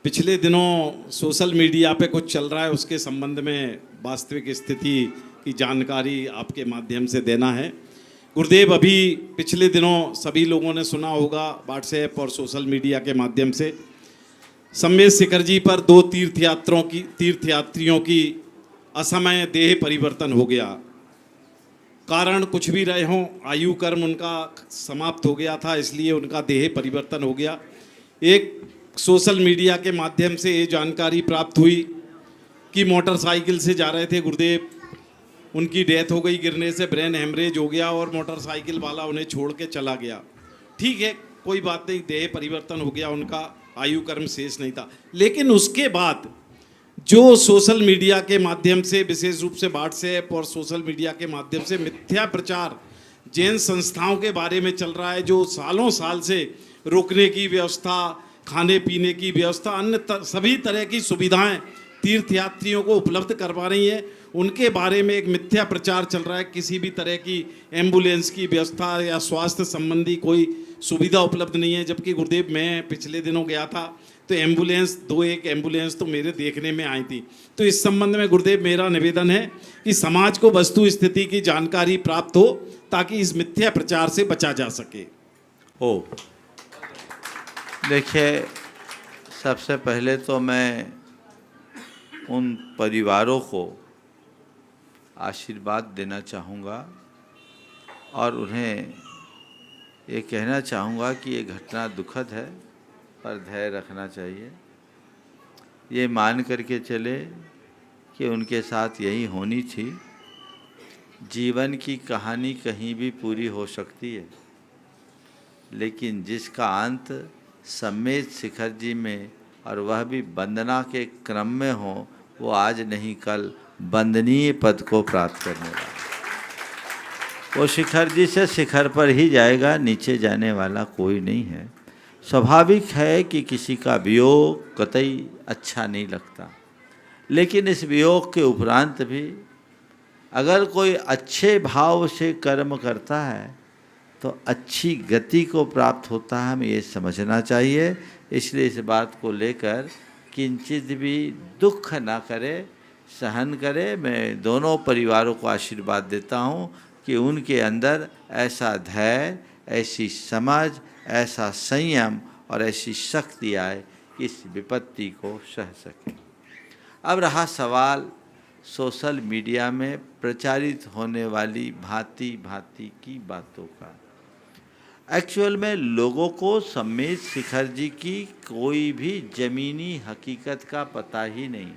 पिछले दिनों social media पे कुछ चल रहा है, उसके संबंध में वास्तविक स्थिति की जानकारी आपके माध्यम से देना है। गुरुदेव, अभी पिछले दिनों सभी लोगों ने सुना होगा व्हाट्सएप और सोशल मीडिया के माध्यम से, सम्मेद शिखर जी पर 2 तीर्थयात्रियों की असमय देह परिवर्तन हो गया। कारण कुछ भी रहे हों, आयु कर्म उनका समाप्त हो गया था, इसलिए उनका देह परिवर्तन हो गया। एक सोशल मीडिया के माध्यम से ये जानकारी प्राप्त हुई कि मोटरसाइकिल से जा रहे थे गुरुदेव, उनकी डेथ हो गई, गिरने से ब्रेन हेमरेज हो गया और मोटरसाइकिल वाला उन्हें छोड़ के चला गया। ठीक है, कोई बात नहीं, देह परिवर्तन हो गया उनका, आयु कर्म शेष नहीं था। लेकिन उसके बाद जो सोशल मीडिया के माध्यम से, विशेष रूप से व्हाट्सएप और सोशल मीडिया के माध्यम से मिथ्या प्रचार जैन संस्थाओं के बारे में चल रहा है, जो सालों साल से रुकने की व्यवस्था, खाने पीने की व्यवस्था, अन्य सभी तरह की सुविधाएं तीर्थयात्रियों को उपलब्ध करवा रही हैं, उनके बारे में एक मिथ्या प्रचार चल रहा है। किसी भी तरह की एम्बुलेंस की व्यवस्था या स्वास्थ्य संबंधी कोई सुविधा उपलब्ध नहीं है। जबकि गुरुदेव, मैं पिछले दिनों गया था तो एम्बुलेंस, 1 एम्बुलेंस तो मेरे देखने में आई थी। तो इस संबंध में गुरुदेव मेरा निवेदन है कि समाज को वस्तु स्थिति की जानकारी प्राप्त हो ताकि इस मिथ्या प्रचार से बचा जा सके। देखिए, सबसे पहले तो मैं उन परिवारों को आशीर्वाद देना चाहूँगा और उन्हें ये कहना चाहूँगा कि ये घटना दुखद है, पर धैर्य रखना चाहिए। ये मान करके चले कि उनके साथ यही होनी थी। जीवन की कहानी कहीं भी पूरी हो सकती है, लेकिन जिसका अंत सम्मेद शिखर जी में, और वह भी वंदना के क्रम में हो, वो आज नहीं कल वंदनीय पद को प्राप्त करने वाला। वो शिखर जी से शिखर पर ही जाएगा, नीचे जाने वाला कोई नहीं है। स्वाभाविक है कि किसी का वियोग कतई अच्छा नहीं लगता, लेकिन इस वियोग के उपरांत भी अगर कोई अच्छे भाव से कर्म करता है तो अच्छी गति को प्राप्त होता है, हमें ये समझना चाहिए। इसलिए इस बात को लेकर किंचित भी दुख ना करे, सहन करे। मैं दोनों परिवारों को आशीर्वाद देता हूँ कि उनके अंदर ऐसा धैर्य, ऐसी समझ, ऐसा संयम और ऐसी शक्ति आए कि इस विपत्ति को सह सके। अब रहा सवाल सोशल मीडिया में प्रचारित होने वाली भांति भांति की बातों का। एक्चुअल में लोगों को सम्मेद शिखर जी की कोई भी ज़मीनी हकीकत का पता ही नहीं।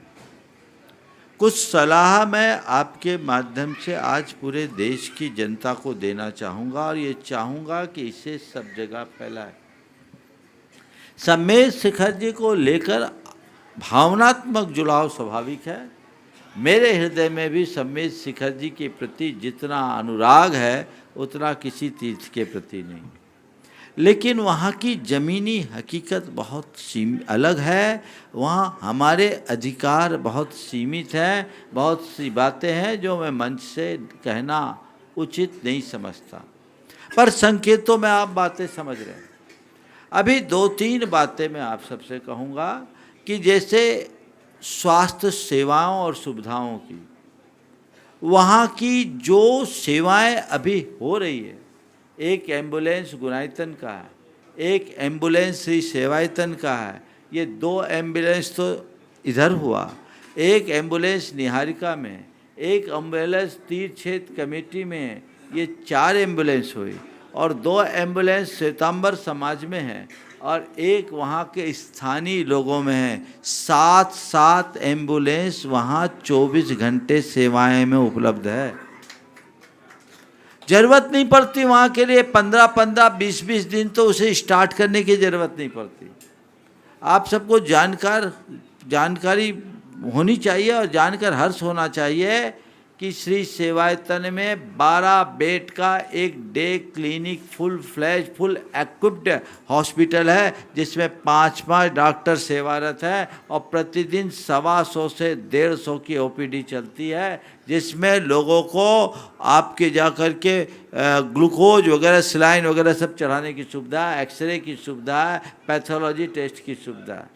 कुछ सलाह मैं आपके माध्यम से आज पूरे देश की जनता को देना चाहूँगा और ये चाहूँगा कि इसे सब जगह फैलाए। सम्मेद शिखर जी को लेकर भावनात्मक जुड़ाव स्वाभाविक है। मेरे हृदय में भी सम्मेद शिखर जी के प्रति जितना अनुराग है उतना किसी तीर्थ के प्रति नहीं, लेकिन वहाँ की ज़मीनी हकीकत बहुत अलग है। वहाँ हमारे अधिकार बहुत सीमित हैं। बहुत सी बातें हैं जो मैं मंच से कहना उचित नहीं समझता, पर संकेतों में आप बातें समझ रहे हैं। अभी 2-3 बातें मैं आप सबसे कहूँगा कि जैसे स्वास्थ्य सेवाओं और सुविधाओं की, वहाँ की जो सेवाएं अभी हो रही है, एक एम्बुलेंस गुनाइतन का है, एक एम्बुलेंस श्री सेवायतन का है, ये 2 एम्बुलेंस तो इधर हुआ, एक एम्बुलेंस निहारिका में, एक एम्बुलेंस तीर्थ क्षेत्र कमेटी में, ये 4 एम्बुलेंस हुई, और 2 एम्बुलेंस श्वेतांबर समाज में है और एक वहाँ के स्थानीय लोगों में है। 7 एम्बुलेंस वहाँ 24 घंटे सेवाएं में उपलब्ध है। ज़रूरत नहीं पड़ती वहाँ के लिए 15-15, 20-20 दिन तो उसे स्टार्ट करने की ज़रूरत नहीं पड़ती। आप सबको जानकारी होनी चाहिए और जानकर हर्ष होना चाहिए कि श्री सेवायतन में 12 बेड का एक day clinic, full equipped hospital है, जिसमें 5 डॉक्टर सेवारत हैं और प्रतिदिन 125 से 150 की ओपीडी चलती है, जिसमें लोगों को आपके जाकर के ग्लूकोज वगैरह, सलाइन वगैरह सब चढ़ाने की सुविधा, एक्सरे की सुविधा, पैथोलॉजी टेस्ट की सुविधा।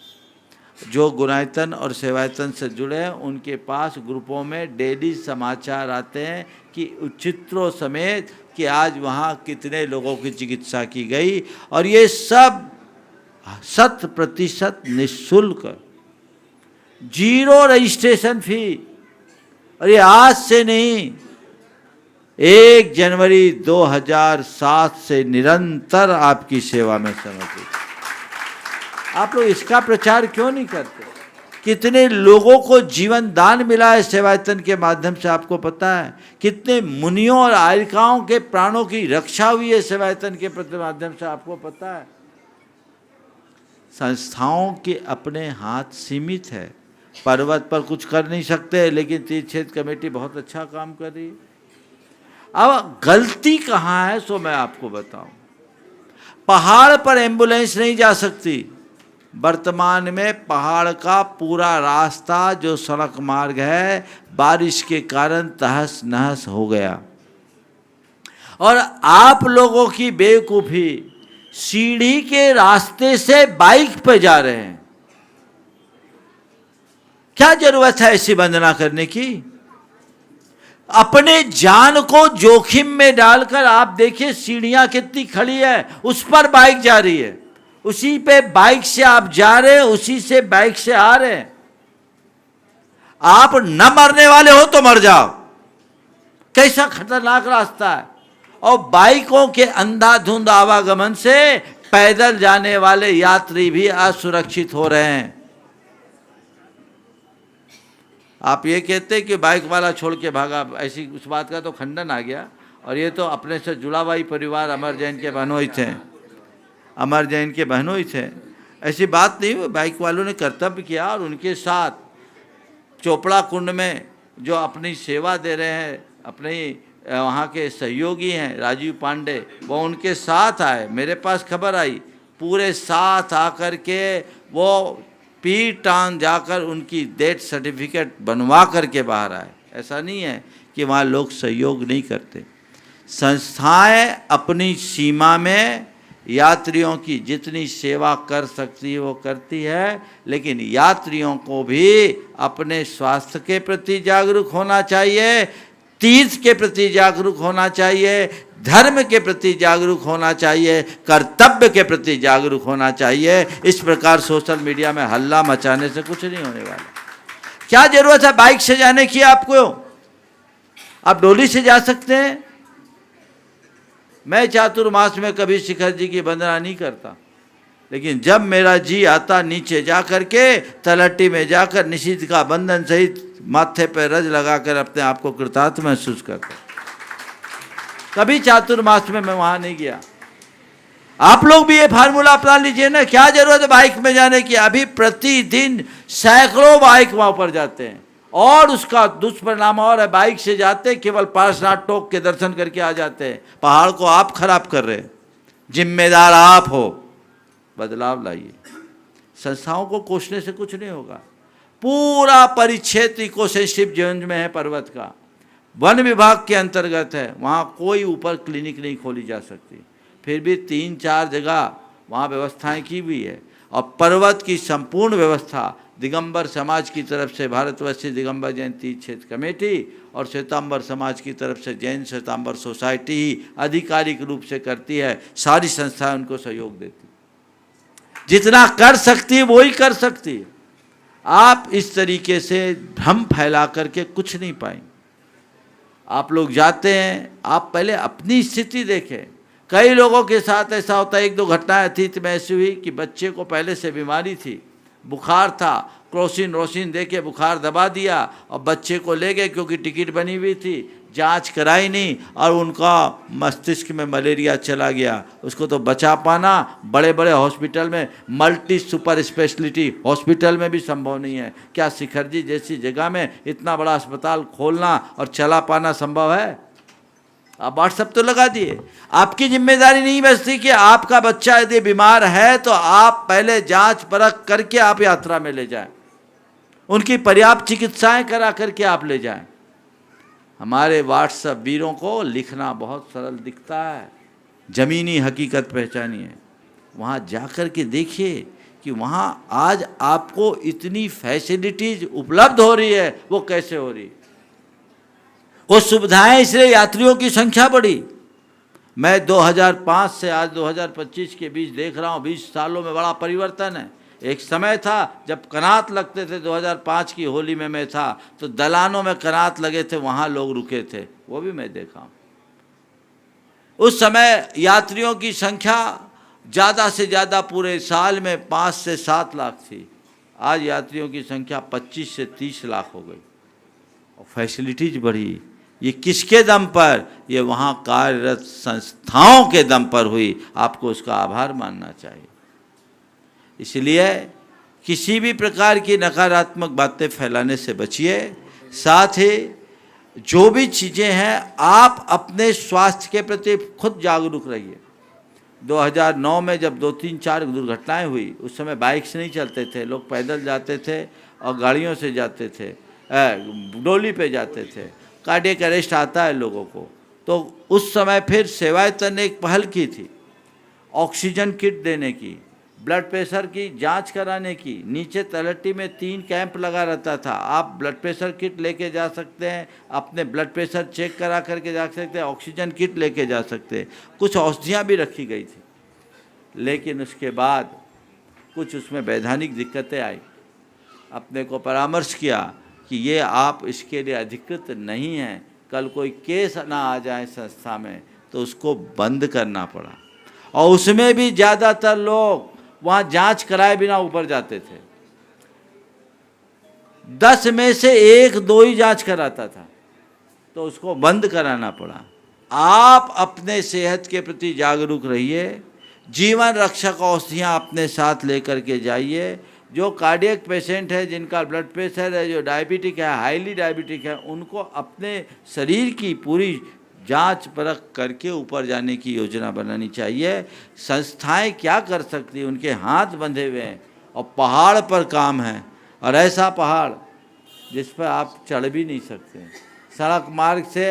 जो गुणायतन और सेवायतन से जुड़े हैं उनके पास ग्रुपों में डेली समाचार आते हैं कि उचित्रों समेत कि आज वहाँ कितने लोगों की चिकित्सा की गई, और ये सब 100% निःशुल्क, 0 रजिस्ट्रेशन फी। और ये आज से नहीं, 1 जनवरी 2007 से निरंतर आपकी सेवा में समर्पित। आप लोग इसका प्रचार क्यों नहीं करते? कितने लोगों को जीवन दान मिला है सेवायतन के माध्यम से, आपको पता है? कितने मुनियों और आयिकाओं के प्राणों की रक्षा हुई है सेवायतन के माध्यम से, आपको पता है? संस्थाओं के अपने हाथ सीमित है, पर्वत पर कुछ कर नहीं सकते, लेकिन तीर्थ क्षेत्र कमेटी बहुत अच्छा काम कर रही है। अब गलती कहाँ है सो मैं आपको बताऊं। पहाड़ पर एम्बुलेंस नहीं जा सकती। वर्तमान में पहाड़ का पूरा रास्ता जो सड़क मार्ग है बारिश के कारण तहस नहस हो गया, और आप लोगों की बेवकूफ़ी, सीढ़ी के रास्ते से बाइक पे जा रहे हैं। क्या जरूरत है ऐसी वंदना करने की? अपने जान को जोखिम में डालकर आप देखिए सीढ़ियां कितनी खड़ी है, उस पर बाइक जा रही है, उसी पे बाइक से आप जा रहे हैं, उसी से बाइक से आ रहे हैं। आप न मरने वाले हो तो मर जाओ, कैसा खतरनाक रास्ता है। और बाइकों के अंधाधुंध आवागमन से पैदल जाने वाले यात्री भी असुरक्षित हो रहे हैं। आप ये कहते हैं कि बाइक वाला छोड़ के भागा, ऐसी उस बात का तो खंडन आ गया। और ये तो अपने से जुड़ा हुआ ही परिवार अमर जैन के बहनोई थे, अमर जैन के बहनोई थे, ऐसी बात नहीं। बाइक वालों ने कर्तव्य किया, और उनके साथ चोपड़ा कुंड में जो अपनी सेवा दे रहे हैं, अपने वहाँ के सहयोगी हैं राजीव पांडे, वो उनके साथ आए। मेरे पास खबर आई, पूरे साथ आकर के वो पीर टांग जाकर उनकी डेथ सर्टिफिकेट बनवा करके बाहर आए। ऐसा नहीं है कि वहाँ लोग सहयोग नहीं करते। संस्थाएं अपनी सीमा में यात्रियों की जितनी सेवा कर सकती है वो करती है, लेकिन यात्रियों को भी अपने स्वास्थ्य के प्रति जागरूक होना चाहिए, तीर्थ के प्रति जागरूक होना चाहिए, धर्म के प्रति जागरूक होना चाहिए, कर्तव्य के प्रति जागरूक होना चाहिए। इस प्रकार सोशल मीडिया में हल्ला मचाने से कुछ नहीं होने वाला। क्या जरूरत है बाइक से जाने की? आपको आप डोली से जा सकते हैं। मैं चातुर्मास में कभी शिखर जी की वंदना नहीं करता, लेकिन जब मेरा जी आता नीचे जा करके तलहटी में जाकर निषिद्ध का बंधन सहित माथे पर रज लगाकर अपने आप को कृतार्थ महसूस करता। कभी चातुर्मास में मैं वहां नहीं गया। आप लोग भी ये फार्मूला अपना लीजिए ना। क्या जरूरत है बाइक में जाने की? अभी प्रतिदिन सैकड़ों बाइक वहां पर जाते हैं, और उसका दुष्परिणाम और है, बाइक से जाते हैं केवल पार्श्वनाथ टोक के दर्शन करके आ जाते हैं। पहाड़ को आप खराब कर रहे हैं, जिम्मेदार आप हो। बदलाव लाइए। संस्थाओं को कोसने से कुछ नहीं होगा। पूरा परिक्षेत्र इकोसिस्टम जोन में है पर्वत का, वन विभाग के अंतर्गत है, वहाँ कोई ऊपर क्लिनिक नहीं खोली जा सकती। फिर भी 3-4 जगह वहाँ व्यवस्थाएं की हुई है, और पर्वत की संपूर्ण व्यवस्था दिगंबर समाज की तरफ से भारतवर्षीय दिगंबर जैन तीर्थ क्षेत्र कमेटी और श्वेतांबर समाज की तरफ से जैन श्वेतांबर सोसाइटी ही आधिकारिक रूप से करती है। सारी संस्थाएं उनको सहयोग देती, जितना कर सकती है वो ही कर सकती है। आप इस तरीके से भ्रम फैला करके कुछ नहीं पाएंगे। आप लोग जाते हैं, आप पहले अपनी स्थिति देखें। कई लोगों के साथ ऐसा होता है, 1-2 घटनाएं अतीत में ऐसी हुई कि बच्चे को पहले से बीमारी थी, बुखार था, क्रोसिन दे के बुखार दबा दिया और बच्चे को ले गए क्योंकि टिकट बनी हुई थी, जांच कराई नहीं और उनका मस्तिष्क में मलेरिया चला गया। उसको तो बचा पाना बड़े बड़े हॉस्पिटल में, मल्टी सुपर स्पेशलिटी हॉस्पिटल में भी संभव नहीं है। क्या शिखर जी जैसी जगह में इतना बड़ा अस्पताल खोलना और चला पाना संभव है? आप व्हाट्सएप तो लगा दिए। आपकी जिम्मेदारी नहीं बचती कि आपका बच्चा यदि बीमार है तो आप पहले जांच परख करके आप यात्रा में ले जाएं, उनकी पर्याप्त चिकित्साएं करा करके आप ले जाएं। हमारे व्हाट्सएप वीरों को लिखना बहुत सरल दिखता है, ज़मीनी हकीकत पहचानिए। वहाँ जा कर के देखिए कि वहाँ आज आपको इतनी फैसिलिटीज उपलब्ध हो रही है, वो कैसे हो रही? वो सुविधाएं, इसलिए यात्रियों की संख्या बढ़ी। मैं 2005 से आज 2025 के बीच देख रहा हूँ, 20 सालों में बड़ा परिवर्तन है। एक समय था जब कनात लगते थे, 2005 की होली में मैं था, तो दलानों में कनात लगे थे, वहाँ लोग रुके थे, वो भी मैं देखा हूँ। उस समय यात्रियों की संख्या ज़्यादा से ज़्यादा पूरे साल में 5 से 7 लाख थी। आज यात्रियों की संख्या 25 से 30 लाख हो गई और फैसिलिटीज बढ़ी। ये किसके दम पर? ये वहाँ कार्यरत संस्थाओं के दम पर हुई। आपको उसका आभार मानना चाहिए। इसलिए किसी भी प्रकार की नकारात्मक बातें फैलाने से बचिए। साथ ही जो भी चीज़ें हैं, आप अपने स्वास्थ्य के प्रति खुद जागरूक रहिए। 2009 में जब 2-3-4 दुर्घटनाएं हुई, उस समय बाइक्स नहीं चलते थे, लोग पैदल जाते थे और गाड़ियों से जाते थे, डोली पे जाते थे। कार्डियक अरेस्ट आता है लोगों को, तो उस समय फिर सेवायतन ने एक पहल की थी, ऑक्सीजन किट देने की, ब्लड प्रेशर की जांच कराने की। नीचे तलहटी में 3 कैंप लगा रहता था। आप ब्लड प्रेशर किट लेके जा सकते हैं, अपने ब्लड प्रेशर चेक करा करके जा सकते हैं, ऑक्सीजन किट लेके जा सकते हैं। कुछ औषधियाँ भी रखी गई थी, लेकिन उसके बाद कुछ उसमें वैधानिक दिक्कतें आई। अपने को परामर्श किया कि ये आप इसके लिए अधिकृत नहीं हैं, कल कोई केस ना आ जाए संस्था में तो उसको बंद करना पड़ा। और उसमें भी ज़्यादातर लोग वहाँ जांच कराए बिना ऊपर जाते थे। 10 में से 1-2 ही जांच कराता था, तो उसको बंद कराना पड़ा। आप अपने सेहत के प्रति जागरूक रहिए। जीवन रक्षक औषधियाँ अपने साथ लेकर के जाइए। जो कार्डियक पेशेंट है, जिनका ब्लड प्रेशर है, जो डायबिटिक है, हाईली डायबिटिक है, उनको अपने शरीर की पूरी जांच परख करके ऊपर जाने की योजना बनानी चाहिए। संस्थाएं क्या कर सकती हैं? उनके हाथ बंधे हुए हैं और पहाड़ पर काम है, और ऐसा पहाड़ जिस पर आप चढ़ भी नहीं सकते। सड़क मार्ग से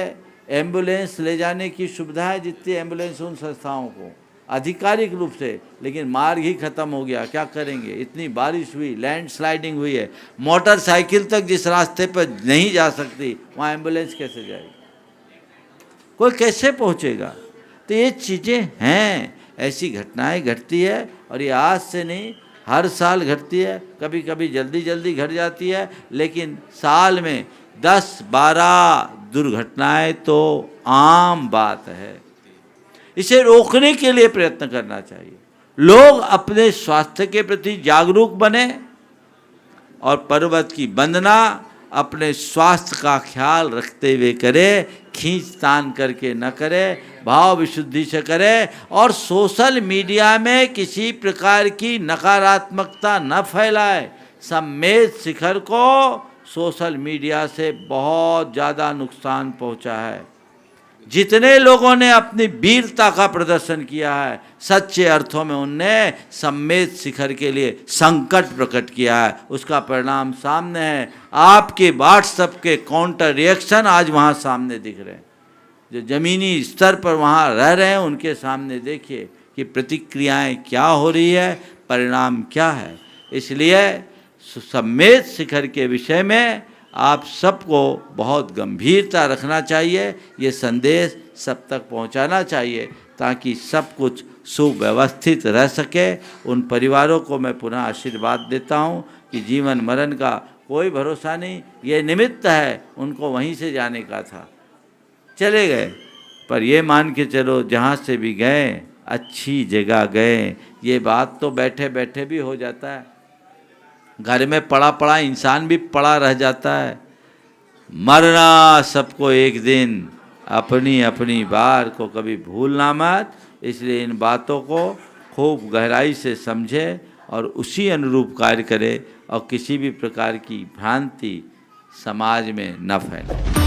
एम्बुलेंस ले जाने की सुविधा है, जितनी एम्बुलेंस उन संस्थाओं को आधिकारिक रूप से, लेकिन मार्ग ही ख़त्म हो गया। क्या करेंगे? इतनी बारिश हुई, लैंडस्लाइडिंग हुई है, मोटरसाइकिल तक जिस रास्ते पर नहीं जा सकती, वहाँ एम्बुलेंस कैसे जाएगी? कोई कैसे पहुँचेगा? तो ये चीज़ें हैं, ऐसी घटनाएं घटती है, और ये आज से नहीं, हर साल घटती है। कभी कभी जल्दी जल्दी घट जाती है, लेकिन साल में 10-12 दुर्घटनाएं तो आम बात है। इसे रोकने के लिए प्रयत्न करना चाहिए। लोग अपने स्वास्थ्य के प्रति जागरूक बने और पर्वत की वंदना अपने स्वास्थ्य का ख्याल रखते हुए करे, खींच तान करके न करे, भाव विशुद्धि से करे, और सोशल मीडिया में किसी प्रकार की नकारात्मकता न फैलाए। सम्मेद शिखर को सोशल मीडिया से बहुत ज़्यादा नुकसान पहुंचा है। जितने लोगों ने अपनी वीरता का प्रदर्शन किया है, सच्चे अर्थों में उनने सम्मेद शिखर के लिए संकट प्रकट किया है। उसका परिणाम सामने है। आपके व्हाट्सएप के काउंटर रिएक्शन आज वहाँ सामने दिख रहे हैं। जो ज़मीनी स्तर पर वहाँ रह रहे हैं, उनके सामने देखिए कि प्रतिक्रियाएं क्या हो रही है, परिणाम क्या है। इसलिए सम्मेद शिखर के विषय में आप सबको बहुत गंभीरता रखना चाहिए। ये संदेश सब तक पहुंचाना चाहिए, ताकि सब कुछ सुव्यवस्थित रह सके। उन परिवारों को मैं पुनः आशीर्वाद देता हूं कि जीवन मरण का कोई भरोसा नहीं। ये निमित्त है, उनको वहीं से जाने का था, चले गए, पर ये मान के चलो जहाँ से भी गए अच्छी जगह गए। ये बात तो बैठे बैठे भी हो जाता है। घर में पड़ा पड़ा इंसान भी पड़ा रह जाता है। मरना सबको एक दिन, अपनी अपनी बार को कभी भूलना मत। इसलिए इन बातों को खूब गहराई से समझे और उसी अनुरूप कार्य करे, और किसी भी प्रकार की भ्रांति समाज में न फैले।